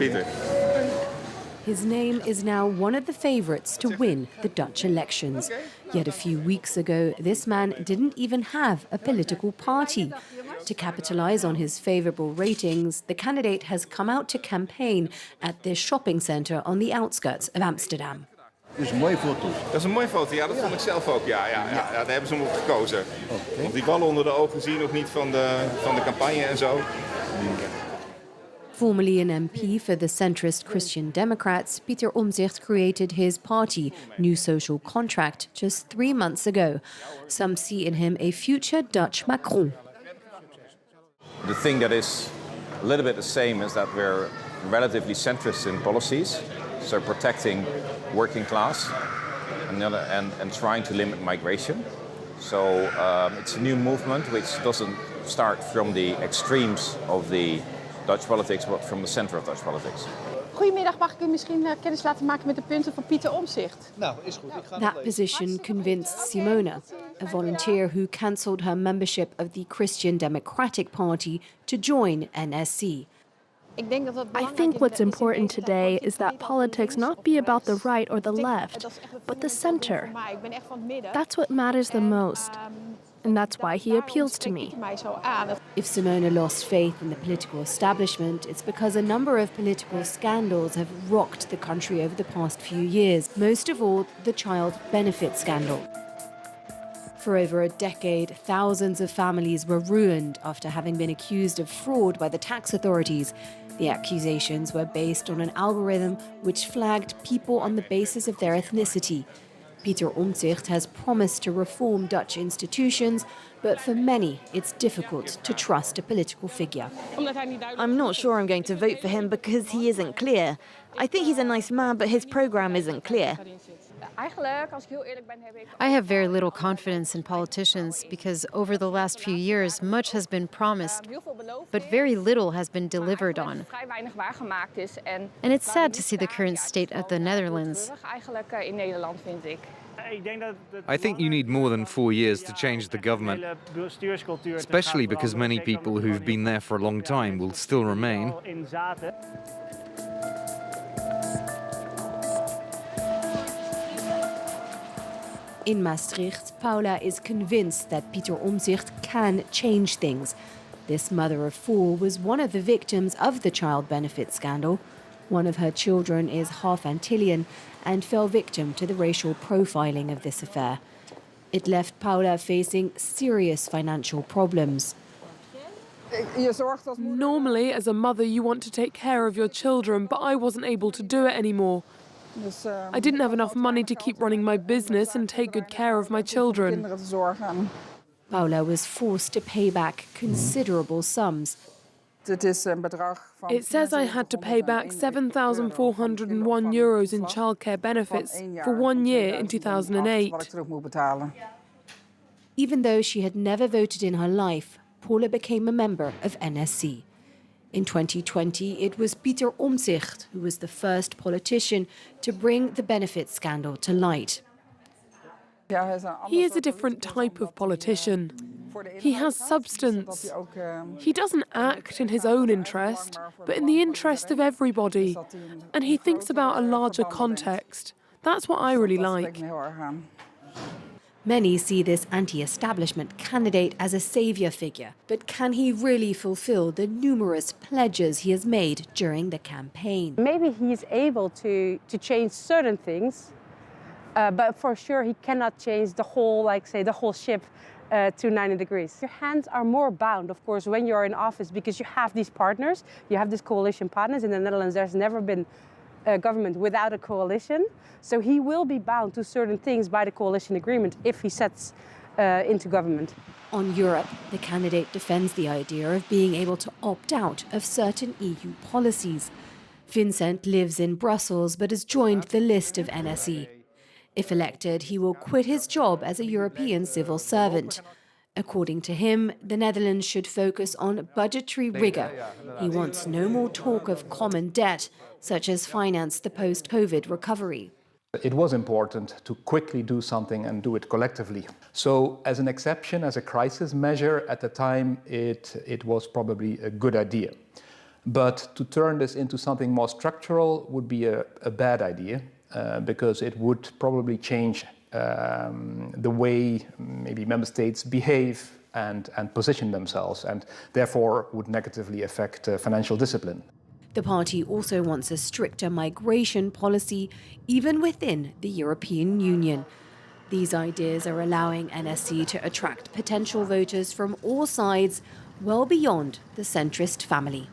Pieter. His name is now one of the favorites to win the Dutch elections. Yet a few weeks ago, this man didn't even have a political party. To capitalize on his favorable ratings, the candidate has come out to campaign at this shopping center on the outskirts of Amsterdam. Dat is een mooie foto. Dat is een mooie foto, ja, dat vond ik zelf ook. Ja, daar hebben ze hem op gekozen. Okay. Want die ballen onder de ogen zie je nog niet van de campagne en zo. Formerly an MP for the centrist Christian Democrats, Pieter Omtzigt created his party, New Social Contract, just 3 months ago. Some see in him a future Dutch Macron. The thing that is a little bit the same is that we're relatively centrist in policies, so protecting working class and trying to limit migration. So it's a new movement which doesn't start from the extremes of the Dutch politics, but from the center of Dutch politics. Goedemiddag, mag ik u misschien kennis laten maken met de punten van Pieter Omtzigt? Nou, is goed. That position convinced Simona, a volunteer who cancelled her membership of the Christian Democratic Party to join NSC. I think what's important today is that politics not be about the right or the left, but the center. That's what matters the most. And that's why he appeals to me. If Simona lost faith in the political establishment, it's because a number of political scandals have rocked the country over the past few years, most of all the child benefit scandal. For over a decade, thousands of families were ruined after having been accused of fraud by the tax authorities. The accusations were based on an algorithm which flagged people on the basis of their ethnicity. Pieter Omtzigt has promised to reform Dutch institutions, but for many, it's difficult to trust a political figure. I'm not sure I'm going to vote for him because he isn't clear. I think he's a nice man, but his program isn't clear. I have very little confidence in politicians because over the last few years, much has been promised, but very little has been delivered on. And it's sad to see the current state of the Netherlands. I think you need more than 4 years to change the government, especially because many people who've been there for a long time will still remain. In Maastricht, Paula is convinced that Pieter Omtzigt can change things. This mother of 4 was one of the victims of the child benefit scandal. One of her children is half Antillean and fell victim to the racial profiling of this affair. It left Paula facing serious financial problems. Normally, as a mother, you want to take care of your children, but I wasn't able to do it anymore. I didn't have enough money to keep running my business and take good care of my children. Paula was forced to pay back considerable sums. It says I had to pay back €7,401 in childcare benefits for 1 year in 2008. Even though she had never voted in her life, Paula became a member of NSC. In 2020, it was Pieter Omtzigt who was the first politician to bring the benefit scandal to light. He is a different type of politician. He has substance. He doesn't act in his own interest, but in the interest of everybody. And he thinks about a larger context. That's what I really like. Many see this anti-establishment candidate as a saviour figure, but can he really fulfil the numerous pledges he has made during the campaign? Maybe he's able to change certain things, but for sure he cannot change the whole, the whole ship to 90 degrees. Your hands are more bound, of course, when you're in office because you have these partners, you have these coalition partners. In the Netherlands, there's never been a government without a coalition. So he will be bound to certain things by the coalition agreement if he sets into government. On Europe, the candidate defends the idea of being able to opt out of certain EU policies. Vincent lives in Brussels but has joined the list of NSE. If elected, he will quit his job as a European civil servant. According to him, the Netherlands should focus on budgetary rigour. He wants no more talk of common debt, such as finance the post-COVID recovery. It was important to quickly do something and do it collectively. So as an exception, as a crisis measure at the time, it was probably a good idea. But to turn this into something more structural would be a bad idea, because it would probably change the way maybe member states behave and position themselves, and therefore would negatively affect financial discipline. The party also wants a stricter migration policy, even within the European Union. These ideas are allowing NSC to attract potential voters from all sides, well beyond the centrist family.